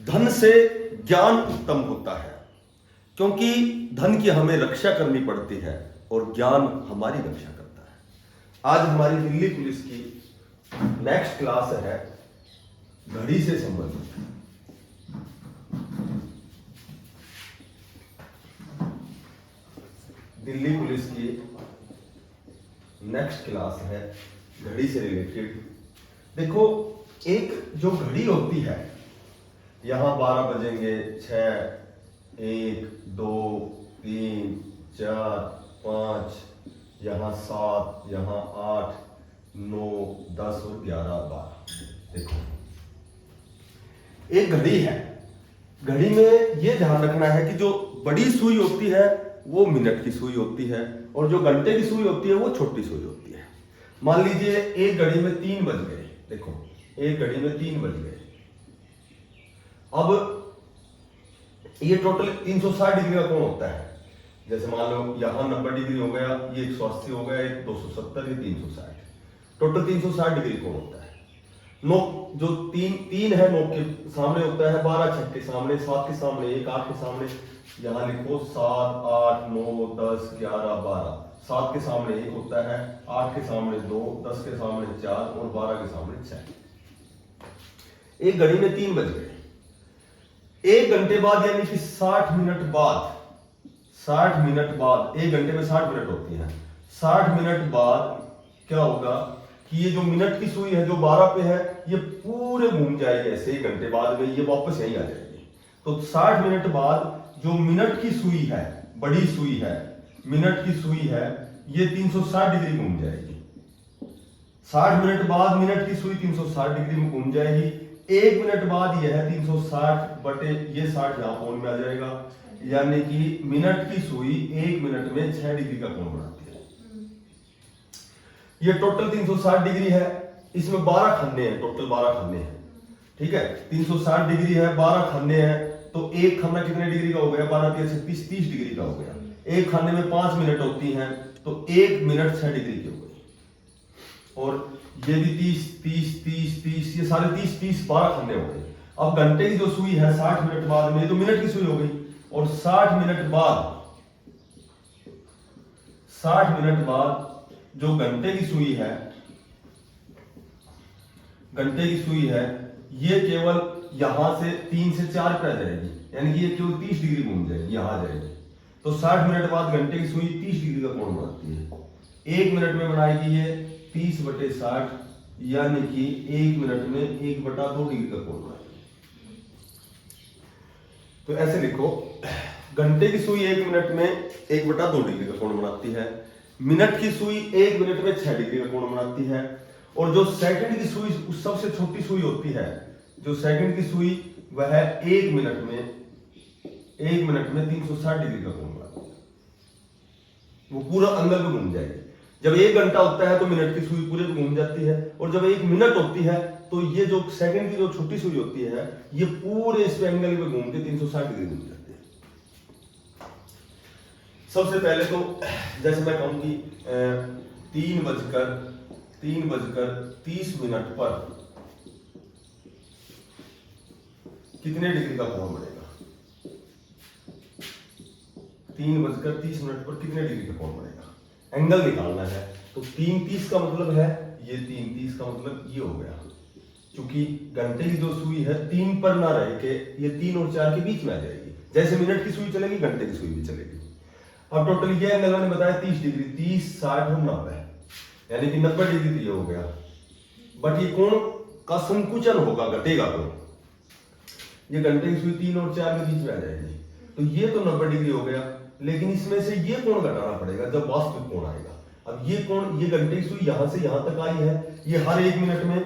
धन से ज्ञान उत्तम होता है, क्योंकि धन की हमें रक्षा करनी पड़ती है और ज्ञान हमारी रक्षा करता है। आज हमारी दिल्ली पुलिस की नेक्स्ट क्लास है घड़ी से संबंधित। दिल्ली पुलिस की नेक्स्ट क्लास है घड़ी से रिलेटेड। देखो, एक जो घड़ी होती है, यहां 12 बजेंगे, 6, 1, 2, 3, 4, 5, यहां 7, यहां 8, 9, 10 और 11, 12। देखो, एक घड़ी है। घड़ी में यह ध्यान रखना है कि जो बड़ी सुई होती है वो मिनट की सुई होती है और जो घंटे की सुई होती है वो छोटी सुई होती है। मान लीजिए एक घड़ी में 3 बज गए। देखो, एक घड़ी में 3 बज गए। अब ये टोटल 360 डिग्री का कोण होता है। जैसे मान लो यहां 90 डिग्री हो गया, ये 180 हो गया, 270, ये 360, टोटल 360 डिग्री कोण होता है। नोक जो तीन है, नोक के सामने होता है 12, 6 के सामने, 7 के सामने 1, 8 के सामने। यहां लिखो 7, 8, 9, 10, 11, 12। 7 के सामने 1 होता है, 8 के सामने 2, 10 के सामने 4 और 12 के सामने 6। एक घड़ी में 3 बज गए। 1 घंटे बाद यानी कि 60 मिनट बाद, 60 मिनट बाद, 1 घंटे में 60 मिनट होती है। 60 मिनट बाद क्या होगा कि ये जो मिनट की सुई है जो 12 पे है, ये पूरे घूम जाएगी ऐसे। 1 घंटे बाद में ये वापस यहीं आ जाएगी। तो 60 मिनट बाद जो मिनट की सुई है, बड़ी सुई है, मिनट की सुई है, ये 360 डिग्री घूम जाएगी। 60 मिनट बाद मिनट की सुई 360 डिग्री में घूम जाएगी। 1 मिनट बाद यह 360 बटे ये 60 यहां कोण में आ जाएगा, यानी कि मिनट की सुई 1 मिनट में 6 डिग्री का कोण बनाती है। ये टोटल 360 डिग्री है। इसमें 12 खन्ने हैं, टोटल 12 खन्ने हैं। ठीक है, 360 डिग्री है, 12 खन्ने हैं, तो एक खन्ना कितने डिग्री का हो गया? 12, 3, 36, 30 डिग्री का हो गया। एक खाने में 5 मिनट होती हैं, तो 1 मिनट 6 डिग्री की हो गई। और ये भी 30, 30, 30, 30, ये सारे 30, 30, 12 खन्ने हो गए। अब घंटे की जो सुई है 60 मिनट बाद में, तो मिनट की सुई हो गई। और 60 मिनट बाद, 60 मिनट बाद जो घंटे की सुई है, घंटे की सुई है, ये केवल यहां से 3 से 4 पे आ जाएगी, यानी कि ये केवल 30 डिग्री घूम जाएगी, यहां आ जाएगी। तो 60 मिनट बाद घंटे की सुई 30 डिग्री का कोण बनाती है। 1 मिनट में बनाएगी ये 30 बटे 60, यानी कि 1 मिनट में 1/2 डिग्री का कोण बनाएगी। तो ऐसे लिखो, घंटे की सुई 1 मिनट में 1/2 डिग्री का कोण बनाती है। मिनट की सुई 1 मिनट में 6 डिग्री का कोण बनाती है। और जो सेकंड की सुई सबसे छोटी सुई होती है, जो सेकंड की सुई वह 1 मिनट में 360 डिग्री का कोण बनाती है। वो पूरा अंदर में घूम जाएगी। जब 1 घंटा होता है तो मिनट की सुई पूरे घूम जाती है, और जब 1 मिनट होती है तो ये जो सेकंड की जो छोटी सुई होती है, ये पूरे इस एंगल में घूम के 360 डिग्री घूम जाती है। सबसे पहले तो जैसे मैं कहूं कि 3:30 पर कितने डिग्री का कोण बनेगा? 3:30 पर कितने डिग्री का कोण बनेगा? एंगल निकालना है। तो 3:30 का मतलब है ये, 3:30 का मतलब ये हो गया। क्योंकि घंटे की जो सुई है 3 पर ना रह के ये 3 और 4 के बीच में आ जाएगी। जैसे मिनट की सुई चलेगी, घंटे की सुई भी चलेगी। अब टोटल ये एंगल मैंने बताया 30 डिग्री, 30, 60 और 90, यानी कि 90 डिग्री तो ये हो गया। बट ये कोण का संकुचन होगा, घटेगा कोण। ये घंटे की सुई 3 और 4 के बीच में आ जाएगी, तो ये तो 90 डिग्री हो गया। लेकिन इसमें से ये कोण घटाना पड़ेगा जब वास्तविक कोण आएगा। अब ये कोण, ये घंटे की सुई यहां से यहां तक आई है, ये हर 1 मिनट में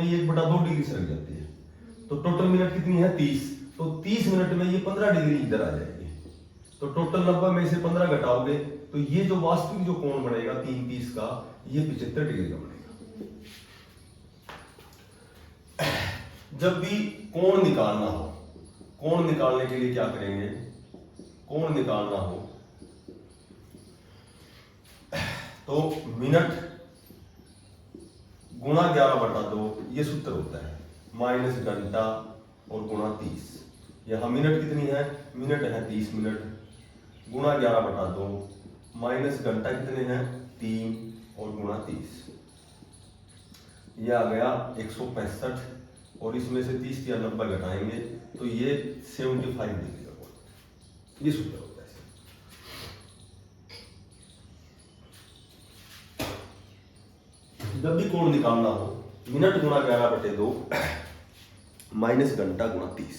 ये 1/2 डिग्री से लग जाती है। तो टोटल मिनट कितनी है? 30। तो 30 मिनट में ये 15 डिग्री इधर आ जाएगी। तो टोटल 90 में से 15 घटाओगे तो ये जो वास्तविक जो कोण बनेगा 3:30 का, ये 75 डिग्री का बनेगा। जब भी कोण निकालना हो, कोण निकालने के लिए क्या करेंगे? कोण निकालना हो तो मिनट गुणा 11/2, ये सूत्र होता है। माइनस घंटा और गुणा 30। यहाँ मिनट कितनी है, मिनट है 30 मिनट, गुणा 11/2 माइनस घंटा कितने हैं 3 और गुणा 30, ये आ गया 165 और इसमें से 30 या 90 घटाएंगे तो ये 75 डिग्री का कोण, ये सूत्र होता है। जब भी कोण निकालना हो मिनट गुणा 11/2 माइनस घंटा गुणा 30,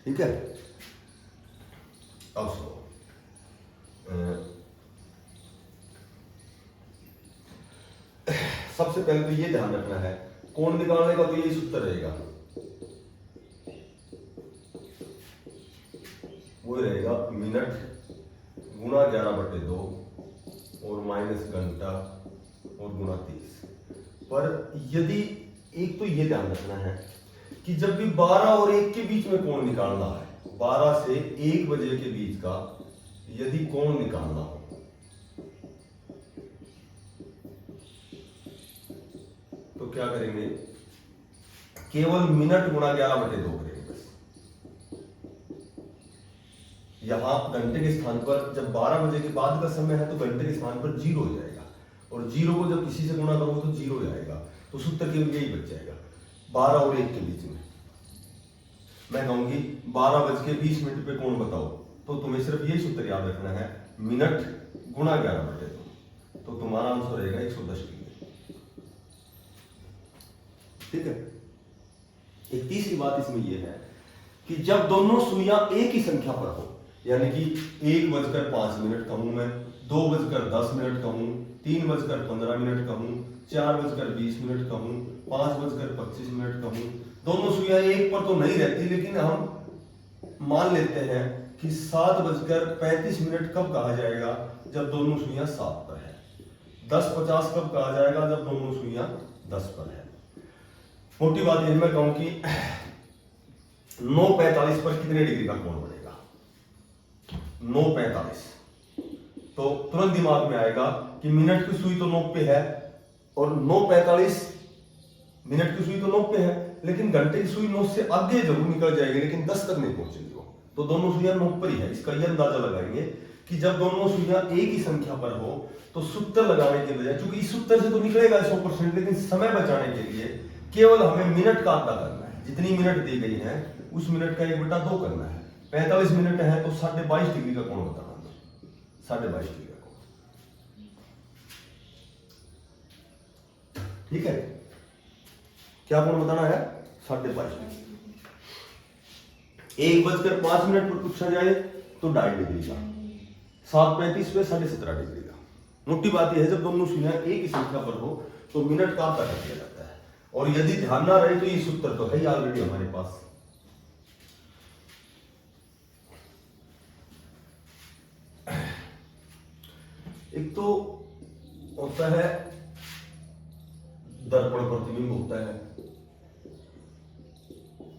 ठीक है। अब सुनो, सबसे पहले तो ये ध्यान रखना है कोण निकालने का तो यही सूत्र रहेगा, वो रहेगा मिनट गुणा 11/2 और माइनस घंटा और गुणा 30। पर यदि एक तो ये ध्यान रखना है कि जब भी 12 और 1 के बीच में कोण निकालना है, 12 से 1 बजे के बीच का यदि कोण निकालना हो तो क्या करेंगे, केवल मिनट गुणा 11/2 करेंगे बस। यहां घंटे के स्थान पर जब 12 बजे के बाद का समय है तो घंटे के स्थान पर 0 हो जाएगा, और 0 को जब किसी से गुणा करोगे तो 0 जाएगा, तो सूत्र केवल यही बच जाएगा 12 और 1 के बीच में। मैं कहूंगी 12:20 पे कोण बताओ, तो तुम्हें सिर्फ यही सूत्र याद रखना है, मिनट गुणा 11/2, तो तुम्हारा आंसर रहेगा 110 डिग्री। ठीक है। एक तीसरी बात इसमें यह है कि जब दोनों सुइयां एक ही संख्या पर हो, यानी कि 1:05 कहूं मैं, 2:10 कहूं, 3:15 कहूं, 4:20 कहूं, 5:25 कहूं, दोनों सुइयां एक पर तो नहीं रहती, लेकिन हम मान लेते हैं कि 7:35 कब कहा जाएगा, जब दोनों सुइयां 7 पर है। 10:50 कब कहा जाएगा, जब दोनों सुइयां 10 पर है। मोटी बात यह मैं कहूं कि 9:45 पर कितने डिग्री का कोण बनेगा, 9:45, तो तुरंत दिमाग में आएगा कि मिनट की सुई तो नोक पे है और 9:45 मिनट की सुई तो नोक पे है, लेकिन घंटे की सुई नोक से आगे जरूर निकल जाएगी, लेकिन 10 तक नहीं पहुंचेगी वो, तो दोनों सुइयां नोक पर ही है। इसका यह अंदाजा लगाएंगे कि जब दोनों सुइयां एक ही संख्या पर हो तो सूत्र लगाने के बजाय, क्योंकि इस सूत्र से तो निकलेगा 100%, लेकिन समय बचाने के लिए केवल हमें मिनट का आंकड़ा करना है। जितनी मिनट दी गई है उस मिनट का 1/2 करना है। 45 मिनट है तो 22.5 डिग्री का कोण बताना, 22.5 डिग्री का कोण, ठीक है। क्या कोण बताना है, 22.5 डिग्री। 1:05 पर पूछा जाए तो 2.5 डिग्री का, 7:35 पे 17.5 डिग्री का। मोटी बात यह है जब दोनों सुइयां एक ही संख्या पर हो तो मिनट का आंकड़ा किया जाता है, और यदि ध्यान ना रहे तो ये सूत्र तो है ही ऑलरेडी हमारे पास। एक तो होता है दर्पण प्रतिबिंब होता है,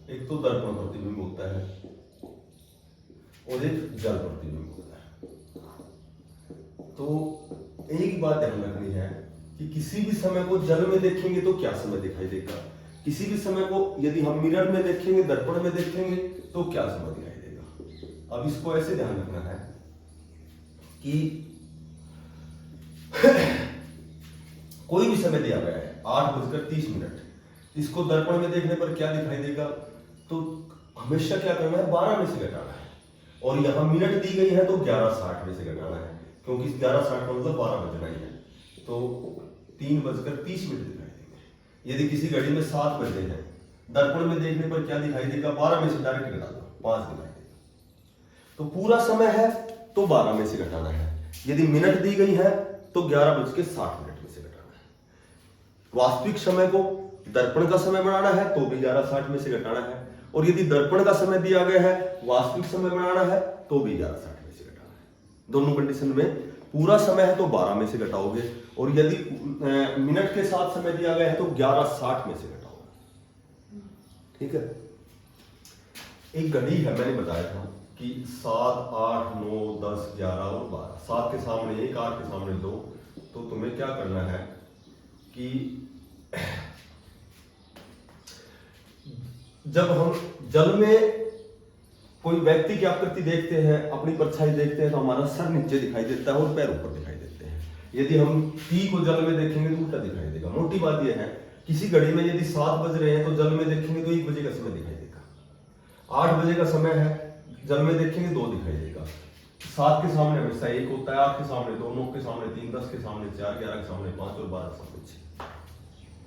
एक तो दर्पण प्रतिबिंब होता है और एक जल प्रतिबिंब होता है। तो एक बात ध्यान रखनी है कि किसी भी समय को जल में देखेंगे तो क्या समय दिखाई देगा, किसी भी समय को यदि हम मिरर में देखेंगे, दर्पण में देखेंगे तो क्या समय दिखाई देगा। अब इसको ऐसे ध्यान रखना है कि कोई भी समय दिया गया है 8:30, इसको दर्पण में देखने पर क्या दिखाई देगा, तो हमेशा क्या करना है, 12 में से घटाना है, और यहां मिनट दी गई है तो 11:60 में से घटाना है, क्योंकि 11:60 का मतलब 12 बजना ही है, तो 3:30 दिखाई देंगे। यदि किसी घड़ी में 7 बजे हैं, दर्पण में देखने पर क्या दिखाई देगा, 12 में से डायरेक्ट घटा दो, 5 दिखाई देगा। तो पूरा समय है तो 12 में से घटाना है, यदि मिनट दी गई है तो 11:60 में से घटाना है। वास्तविक समय को दर्पण का समय बनाना है तो भी 11:60 में से घटाना है, और यदि दर्पण का समय दिया गया है वास्तविक समय बनाना है तो भी 11:60 में से घटाना है। दोनों कंडीशन में पूरा समय है तो 12 में से घटाओगे, और यदि मिनट के साथ समय दिया गया है तो 11:60 में से घटाओगे, ठीक है। एक घड़ी है, मैंने बताया था कि 7, 8, 9, 10, 11 और 12, 7 के सामने 1, 8 के सामने 2, तो तुम्हें क्या करना है कि जब हम जल में कोई व्यक्ति की आकृति देखते हैं, अपनी परछाई देखते हैं, तो हमारा सर नीचे दिखाई देता है और पैर ऊपर दिखाई देते हैं। यदि हम टी को जल में देखेंगे तो उल्टा दिखाई देगा। मोटी बात यह है, किसी घड़ी में यदि 7 बज रहे हैं तो जल में देखेंगे तो 1 बजे का समय दिखाई देगा। 8 बजे का समय है, जल में देखेंगे 2 दिखाई देगा। 7 के सामने हमेशा 1 होता है, 8 के सामने 2, 9 के सामने 3, 10 के सामने 4, 11 के सामने 5 और 12 के सामने 6।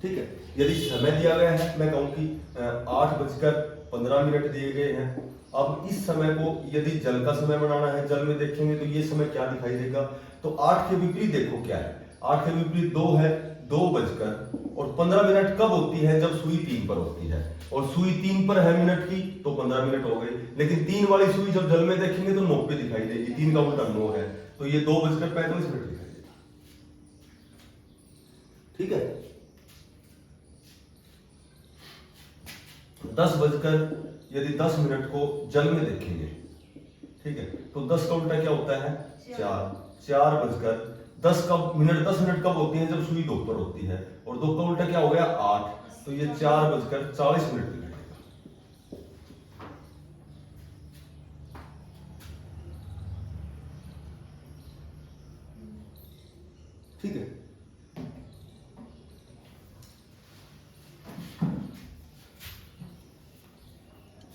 ठीक है, यदि समय दिया गया है, मैं कहूं कि 8:15 दिए गए हैं। अब इस समय को यदि जल का समय बनाना है, जल में देखेंगे तो ये समय क्या दिखाई देगा, तो 8 के विपरीत देखो क्या है, 8 के विपरीत 2 है। 2:15 कब होती है, जब सुई 3 पर होती है, और सुई 3 पर है मिनट की तो 15 मिनट हो गए। लेकिन 3 वाली सुई जब जल में देखेंगे तो 9 पे दिखाई देगी, 3 का उल्टा 9 है, तो ये 2:45 दिखाई देगा। ठीक है, 10:10 को जल में देखेंगे, ठीक है, तो 10 का उल्टा क्या होता है, 4। 4:10 कब मिनट 10 मिनट कब होती है, जब सुई 2 पर होती है, और 2 का उल्टा क्या हो गया, 8, तो ये 4:40 दिखाई देगा। ठीक है।